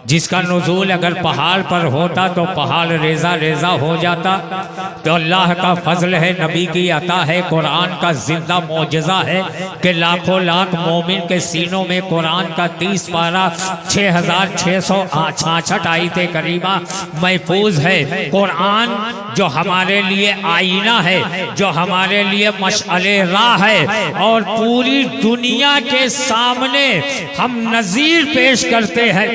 جس کا نزول اگر پہاڑ پر ہوتا تو پہاڑ ریزہ ریزہ ہو جاتا. تو اللہ کا فضل ہے، نبی کی عطا ہے، قرآن کا زندہ معجزہ ہے کہ لاکھوں لاکھ مومن کے سینوں میں قرآن کا 30 پارہ 6666 آیت کریمہ محفوظ ہے. قرآن جو ہمارے لیے آئینہ ہے، جو ہمارے لیے مشعل راہ ہے، اور پوری دنیا کے سامنے ہم نظیر پیش کرتے ہیں،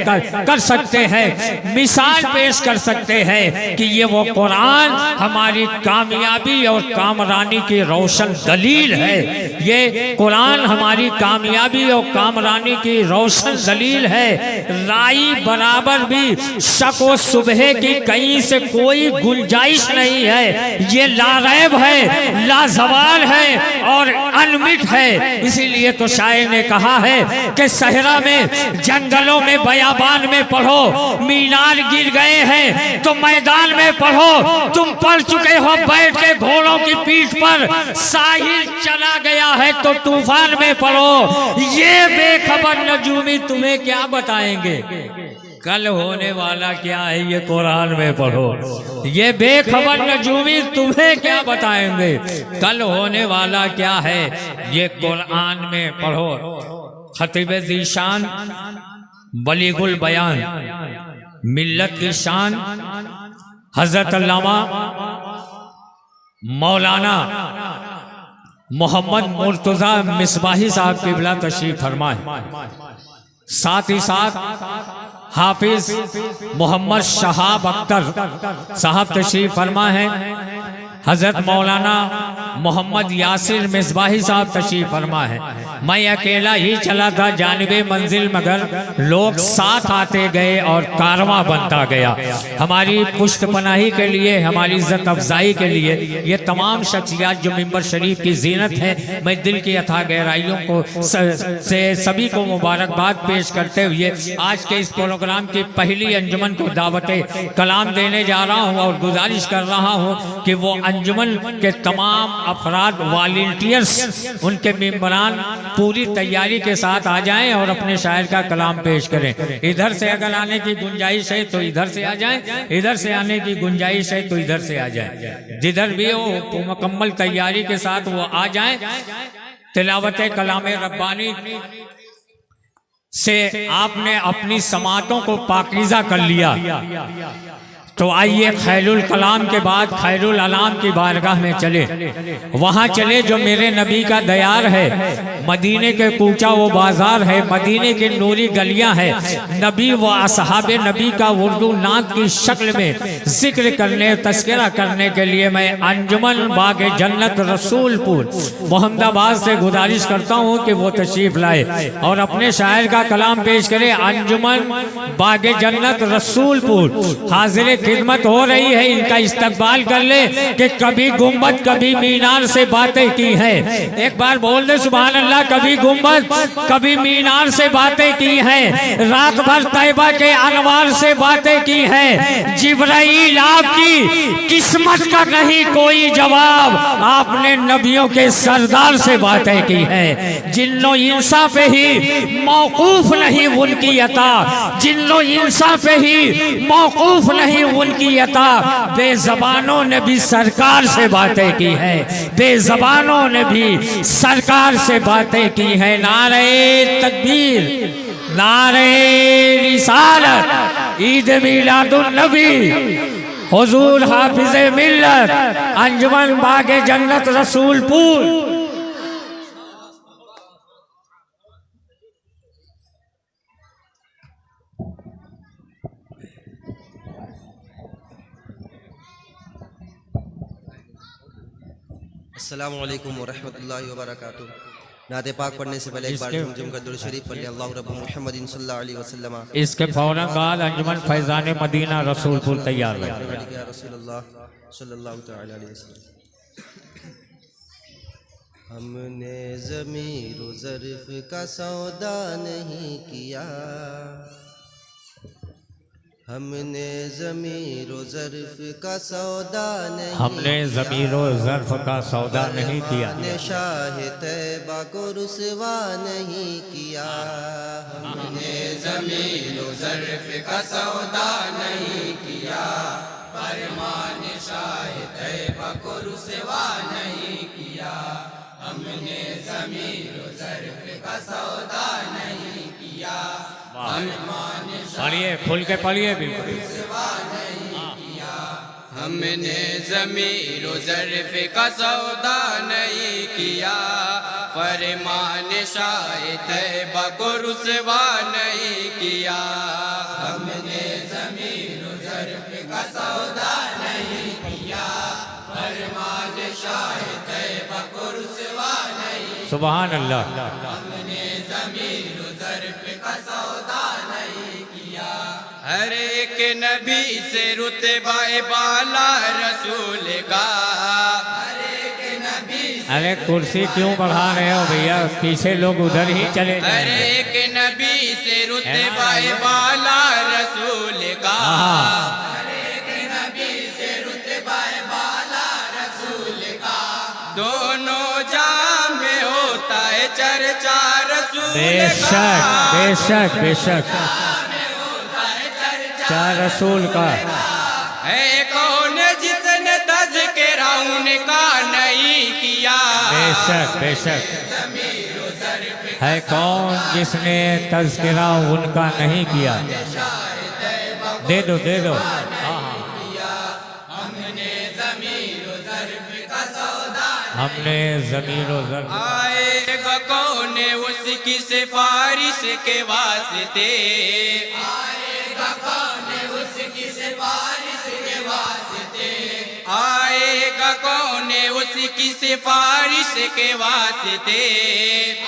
کر سکتے ہیں، مثال پیش کر سکتے ہیں کہ یہ وہ قرآن ہماری کامیابی اور کامرانی کی روشن دلیل ہے. یہ قرآن ہماری کامیابی اور کامرانی کی روشن دلیل ہے. رائی برابر بھی شک و شبہے کی کہیں سے کوئی گنجائش نہیں ہے. یہ لا ریب ہے، لا زوال ہے اور انمٹ ہے. اسی لیے تو شاعر نے کہا ہے کہ صحرا میں، جنگلوں میں، بیابان میں پڑھو، مینار گر گئے ہیں تو میدان میں پڑھو. تم پڑھ چکے ہو بیٹھ کے گھوڑوں کی پیٹھ پر، ساحل چلا گیا ہے تو طوفان میں پڑھو. یہ بے خبر نجومی تمہیں کیا بتائیں گے کل ہونے والا کیا ہے، یہ قرآن میں پڑھو. یہ بے خبر نجومی تمہیں کیا بتائیں گے کل ہونے والا کیا ہے، یہ قرآن میں پڑھو. خطیب ذیشان بلیغ البیان، ملت کی شان، حضرت علامہ مولانا محمد مرتضیٰ مصباحی صاحب قبلہ تشریف فرمائے. ساتھ ہی ساتھ حافظ محمد شہاب اختر صاحب تشریف فرما ہے. حضرت مولانا محمد یاسر مصباحی صاحب تشریف فرما ہے. میں اکیلا ہی چلا تھا جانب منزل، مگر لوگ ساتھ آتے گئے اور کارواں بنتا گیا. ہماری پشت پناہی کے لیے، ہماری عزت افزائی کے لیے یہ تمام شخصیات جو ممبر شریف کی زینت ہے، میں دل کی اتھا گہرائیوں کو سے سبھی کو مبارکباد پیش کرتے ہوئے آج کے اس پروگرام کی پہلی انجمن کو دعوت کلام دینے جا رہا ہوں، اور گزارش کر رہا ہوں کہ وہ انجمن کے تمام افراد، والنٹیئرز، ان کے ممبران پوری تیاری کے ساتھ آ جائیں اور اپنے شاعر کا کلام پیش کریں. ادھر سے اگر آنے کی گنجائش ہے تو ادھر سے آ جائیں، ادھر سے آنے کی گنجائش ہے تو ادھر سے آ جائیں. جدھر بھی ہو مکمل تیاری کے ساتھ وہ آ جائیں. تلاوت کلام ربانی سے آپ نے اپنی سماعتوں کو پاکیزہ کر لیا، تو آئیے خیل الکلام کے بعد خیر العلام کی بارگاہ میں چلے. وہاں چلے جو میرے نبی کا دیار ہے، مدینے کے کوچہ و بازار ہے، مدینے کے نوری گلیاں ہے. نبی و اصحاب نبی کا اردو نعت کی شکل میں ذکر کرنے، تذکرہ کرنے کے لیے میں انجمن باغ جنت رسول پور محمد آباد سے گزارش کرتا ہوں کہ وہ تشریف لائے اور اپنے شاعر کا کلام پیش کرے. انجمن باغ جنت رسول پور حاضر خدمت ہو رہی ہے، ان کا استقبال کر لے کہ کبھی گنبد کبھی مینار سے باتیں کی ہیں. ایک بار بول دے سبحان اللہ. کبھی گنبد کبھی مینار سے باتیں کی ہیں، رات بھر طیبہ کے انوار سے باتیں کی ہیں. جبرائیل آپ کی قسمت کا نہیں کوئی جواب، آپ نے نبیوں کے سردار سے باتیں کی ہیں. جن و انسا پہ ہی موقوف نہیں ان کی عطا، جن و انسا پہ ہی موقوف نہیں ان کی عطا. بے زبانوں نے بھی سرکار سے باتیں کی ہیں، بے زبانوں نے بھی سرکار سے باتیں کی ہیں. نعرہ تکبیر، نعرہ رسالت، عید میلاد النبی، حضور حافظ ملت، انجمن باغ جنت رسول پور. السلام علیکم ورحمۃ اللہ وبرکاتہ. نعت پاک پڑھنے سے پہلے ایک بار جم کا درود شریف پڑھ لیں. اللہ رب محمد صلی اللہ علیہ وسلم. اس کے فوراً بعد انجمن فیضان مدینہ رسول پور تیار ہے. رسول اللہ صلی اللہ تعالی علیہ وسلم. ہم نے ضمیر و ظرف کا سودا نہیں کیا، ہم نے ضمیر و ظرف کا سودا نہیں ہم نے ضمیر و ظرف کا سودا نہیں کیا فرمان شاہ طیبہ کو رسوا نہیں کیا ہم نے ضمیر و ظرف کا سودا نہیں کیا فرمان شاہ طیبہ کو رسوا نہیں کیا ہم نے ضمیر و ظرف کا سودا نہیں کیا پڑھیے کھل کے پڑھیے بالکل ہم نے ضمیر و ظرف کا سودا نہیں کیا فرمان شاہ طیبہ کو رسوا نہیں کیا ہم نے ضمیر و ظرف کا سودا نہیں کیا فرمان شاہ طیبہ کو رسوا نہیں سبحان اللہ ہم نے ضمیر و ظرف کا سودا نہیں کیا ہر ایک نبی سے رتبہ بالا رسول کا ہر ایک نبی سے ارے کرسی کیوں بڑھا رہے ہو بھیا پیچھے لوگ ادھر ہی چلے ہر جائیں ایک نبی سے رتبہ بالا رسول کا ہر ایک نبی سے رتبہ بالا رسول کا دونوں جہاں میں ہوتا ہے چرچا رسول بے شک بے شک بے شک چار رسول کا ہے کون جس نے تذکرہ ان کا نہیں کیا بے شک بے شک ہے کون جس نے تذکرہ ان کا نہیں کیا دے دو دے دو ہم نے ضمیر و ظرف آئے گا کون اس کی سفارش کے واسطے آئے گا کون اس کی سفارش کے واسطے آئے گا کون اس کی سفارش کے واسطے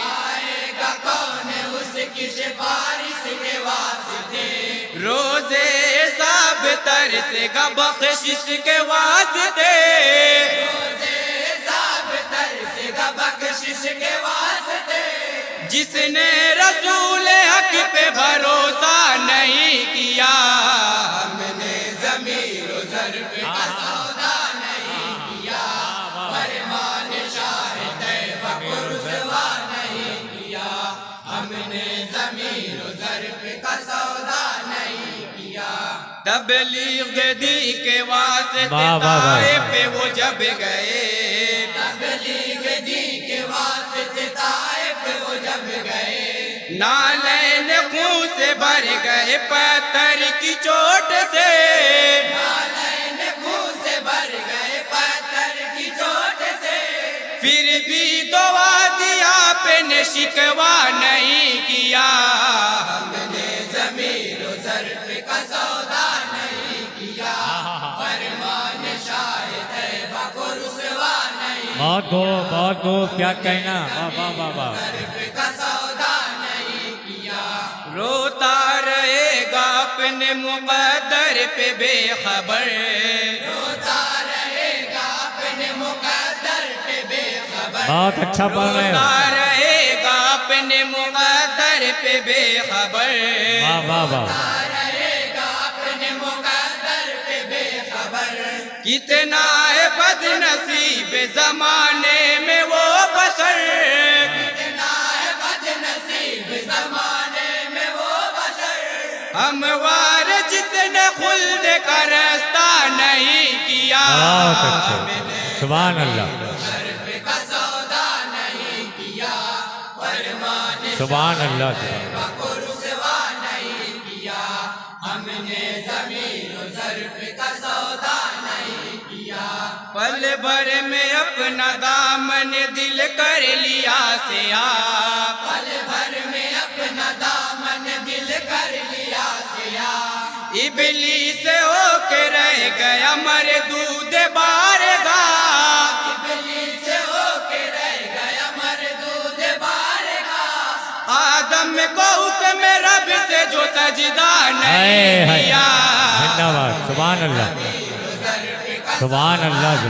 آئے گا کون اس کی سفارش کے واسطے روزے حساب ترسے گا بخشش کے واسطے بخشش کے واسطے جس نے رسول حق پہ بھروسہ نہیں کیا ہم نے ضمیر و ظرف کا سودا نہیں کیا فرمان شاہ طیبہ کو رسوا نہیں کیا ہم نے ضمیر و ظرف کا سودا نہیں کیا تبلیغ دی کے واسطے طائف پہ وہ جب گئے نالین خون سے بھر گئے پتھر کی چوٹ سے نالین خون سے بھر گئے پتھر کی چوٹ سے پھر بھی دعا دیا پہ نے شکوا نہیں کیا ہم نے ضمیر و ظرف کا سودا نہیں کیا فرمان شاہ طیبہ کو رسوا نہیں بہت دو کیا کہنا واہ واہ واہ روتا رہے گا اپنے مقدر پہ بے خبر روتا رہے گا اپنے مقدر پہ بے خبر بہت اچھا پڑھ رہے ہو روتا رہے گا اپنے مقدر پہ بے خبر واہ واہ واہ روتا رہے گا اپنے مقدر پہ بے خبر کتنا ہے بد نصیب زمانے میں وہ بشر کتنا ہے بد نصیب زمانے ہموار جس نے خلد کا راستہ نہیں کیا بہت اچھا سبحان اللہ سبحان اللہ کو رسوا نہیں کیا ہم نے ضمیر و ظرف کا سودا نہیں کیا پل بھر میں اپنا دامن دل کر لیا سیاہ پل بھر میں اپنا دامن دل کر لیا سیاہ ابلیس ہو کے رہ گیا مردود بارگاہ ابلیس ہو کے رہ گیا مردود بارگاہ آدم کو حکم رب سے جو سجدہ نہیں کیا زندہ باد سبحان اللہ سبحان اللہ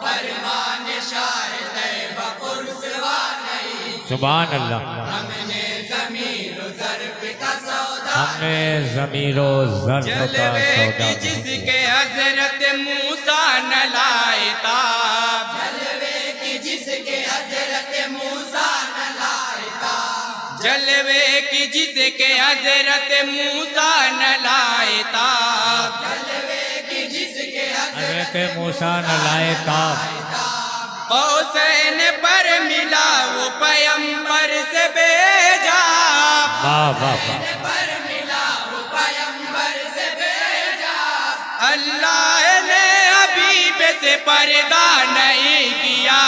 فرمان شاہ طیبہ کو رسوا نہیں سبحان اللہ ہم نے ضمیر و ظرف کا سودا ہم نے ضمیر و ظرف کا جلوے سودا کی جس نہیں کے کیا۔ حضرت موسیٰ نہ لائے تاب، جلوے کی جس کے حضرت موسیٰ نہ لائے تاب، جلوے کی جس کے حضرت موسیٰ نہ لائے تاب، جلوے کی جس کے حضرت موسیٰ نہ لائے تاب، قوسین پر ملا وہ پیمبر سے بھیجا، واہ واہ واہ، پر ملا وہ پیمبر سے بھیجا، اللہ نے حبیب سے پردہ نہیں کیا،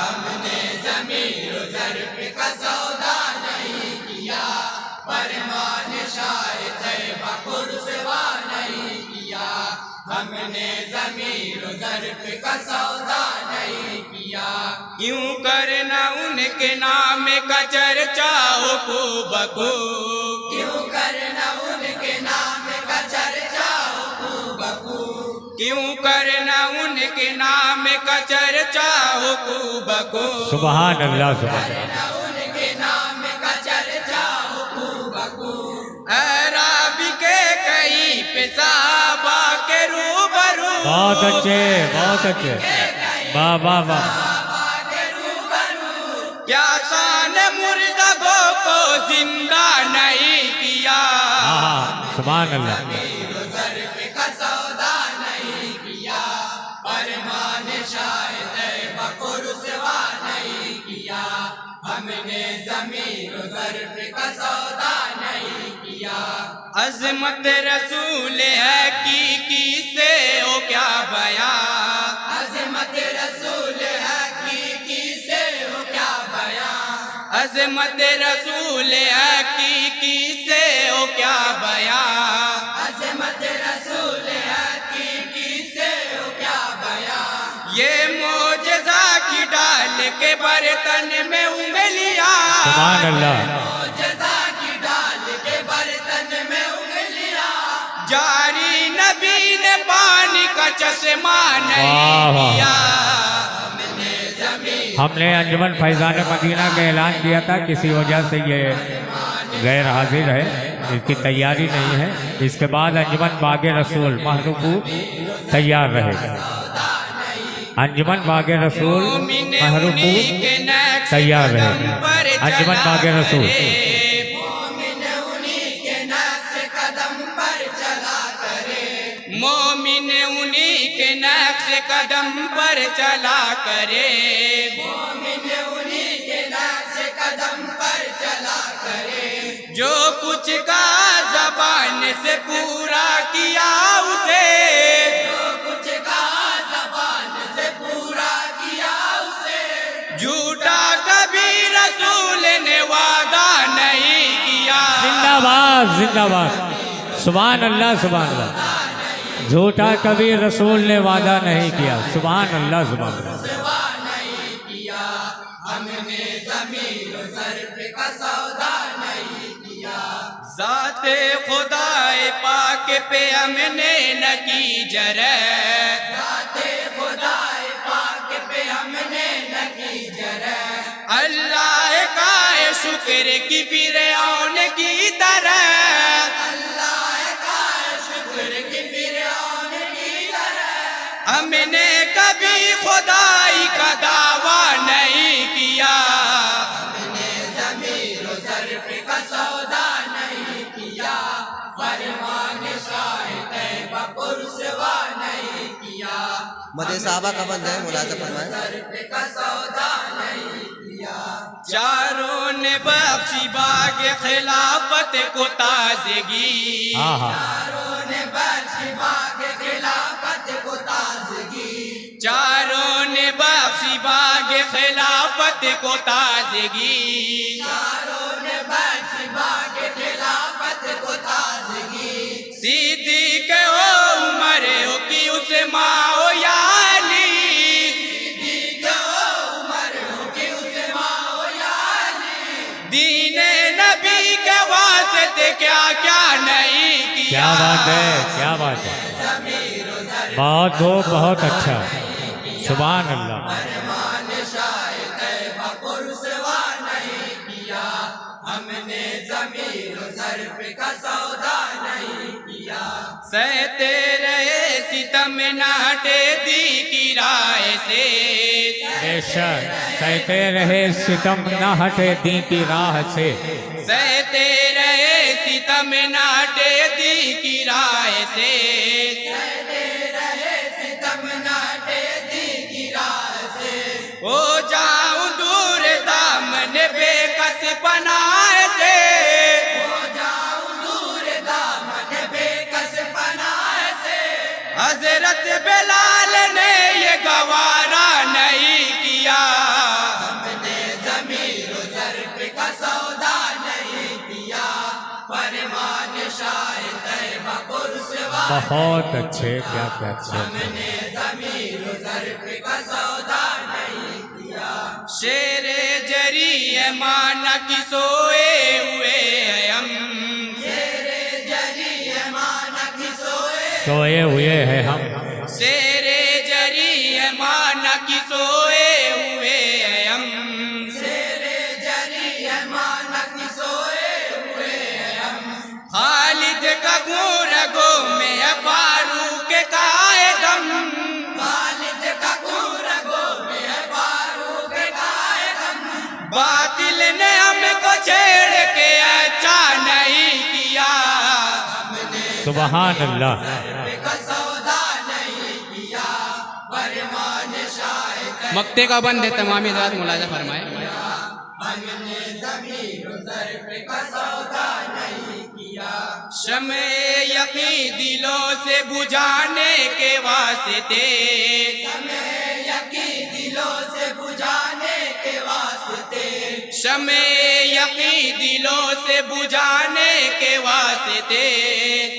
ہم نے ضمیر و ظرف کا سودا نہیں کیا، فرمان شاہ طیبہ پر سوا نہیں کیا، ہم نے ضمیر و ظرف کا سودا نہیں کیا، کیوں کرنا ان کے نام کا چرچا ہو کو بکو، کیوں کرنا ان کے نام کا چرچا ہو کو بکو، کیوں کرنا ان کے نام کا چرچا ہو کو بکو، سبحان اللہ سبحان اللہ، ان کے نام کا چرچا ہو کو بکو، عربی کے کئی پہ صحابہ کے روبرو، بہت اچھے بہت اچھے، واہ واہ واہ، کیا شان مردگوں کو زندہ نہیں کیا، ہاں سبحان اللہ، ظرف کا سودا نہیں کیا، فرمان شاہ طیبہ کو رسوا نہیں کیا، ہم نے ضمیر و ظرف کا سودا نہیں کیا، عظمت رسول حقیقی سے ہو کیا بیان، عظمت رسول حقیقی سے ہو کیا بیان، عظمت رسول حقیقی سے ہو کیا بیان، عظمت رسول حقیقی سے ہو کیا بیان، یہ معجزہ کی ڈال کے برتن میں انگلیاں، سبحان اللہ، معجزہ کی ڈال کے برتن میں انگلیاں، جاری نبی نے پانی کا چشمہ نہیں کیا، ہم نے انجمن فیضان مدینہ کا اعلان کیا تھا، کسی وجہ سے یہ غیر حاضر ہے، اس کی تیاری نہیں ہے، اس کے بعد انجمن باغ رسول محروب تیار رہے گا، انجمن باغ رسول محروب تیار رہے گا، انجمن باغ رسول، مومن انہی کے نقش قدم پر چلا کرے، مومن انہی کے نقش قدم پر چلا کرے، جو کچھ کہا زبان سے پورا کیا اسے، جو کچھ کہا زبان سے پورا کیا اسے، جھوٹا کبھی رسول نے وعدہ نہیں کیا، زندہ باد زندہ باد، سبحان اللہ سبحان اللہ، جھوٹا کبھی رسول نے وعدہ نہیں کیا، سبحان اللہ سبحان اللہ، نہیں کیا، ہم نے ضمیر و ظرف کا سودا نہیں کیا، ذات خدا پاک پہ ہم نے نہ کی جرأت، ذات خدا پاک پہ ہم نے نہ کی جرأت، اللہ کا شکر کی فرعون کی طرح، اللہ کا شکر کی فرعون کی طرح، ہم نے کبھی خدائی کا دعویٰ نہیں کیا، ہم نے ضمیر و ظرف کا سودا نہیں کیا، فرمان شاہ طیبہ کو رسوا نہیں کیا، مدح صحابہ کا بند ہے، ملاحظہ فرمائیں، ظرف کا سودا نہیں کیا، چاروں نے بخشی باغ خلافت کو تازگی، ہاں ہاں، چاروں نے بخشی باغ خلافت کو تازگی، چاروں نے بخشی باغ خلافت کو تازگی، چاروں نے بخشی باغ خلافت کو تازگی، صدیق ہو عمر ہو کہ عثمان ہو یا علی، صدیق ہو عمر ہو کہ عثمان ہو یا علی، دین نبی کے واسطے کیا کیا نہیں کیا، کیا بات ہے کیا بات ہے، بہت ہو بہت اچھا، سبحان اللہ، فرمان شاہ طیبہ کو رسوا نہیں کیا، ہم نے ضمیر و ظرف ظرف کا سودا نہیں کیا سہتے رہے ستم ناٹے دی کی رائے سے بے شک سہتے رہے ستم نہ ہٹے دین کی راہ سے سہتے رہے ستم ناٹے دی کی رائے سے ہو جاؤں دور دامن بے کس پناہ سے ہو جاؤں دور دامن بے کس پناہ سے حضرت بلال نے یہ گوارا نہیں کیا ہم نے ضمیر و ظرف کا سودا نہیں کیا فرمان شاہ طیبہ پرسوا بہت اچھے کیا اچھے ہم نے ضمیر و ظرف کا سودا شیر جری مانا کی سوئے ہوئے ہیں ہم شیر جری مانا کی سوئے ہوئے ہیں ہم شیر جری مانا کی سوئے ہوئے ہیں ہم شیر جری مانا کی سوئے ہوئے ہیں ہم خالد کا گور گو میں فاروق قائد ہم خالد کا گور گو میں باطل نے ہم کو چھیڑ کے اچھا نہیں کیا ہم نے سبحان اللہ کا سودا نہیں کیا فرمان شاہ مکتے کا بند ہے تمام حضرات ملاحظہ فرمائے ہم نے ضمیر و ظرف کا سودا نہیں کیا شمع یقین دلوں سے بجھانے کے واسطے شمع یقین دلوں سے بجھانے کے واسطے شمع یقین دلوں سے بجھانے کے واسطے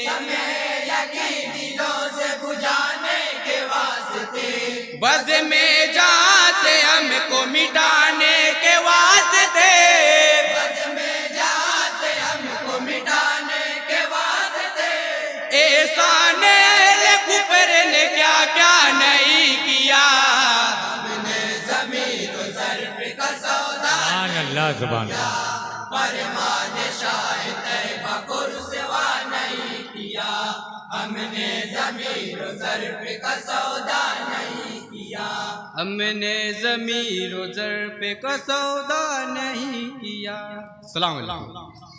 شمع یقین دلوں سے بجھانے کے واسطے بز میں جہاں سے ہم کو مٹانے کے واسطے بز میں جہاں سے ہم کو مٹانے کے واسطے احسان اہل کفر نے کیا کیا نہیں کیا اللہ زبان فرمان شاہ طیبہ کو رسوا نہیں کیا ہم نے ضمیر و ظرف کا سودا نہیں کیا ہم نے ضمیر و ظرف کا سودا نہیں کیا السلام علیکم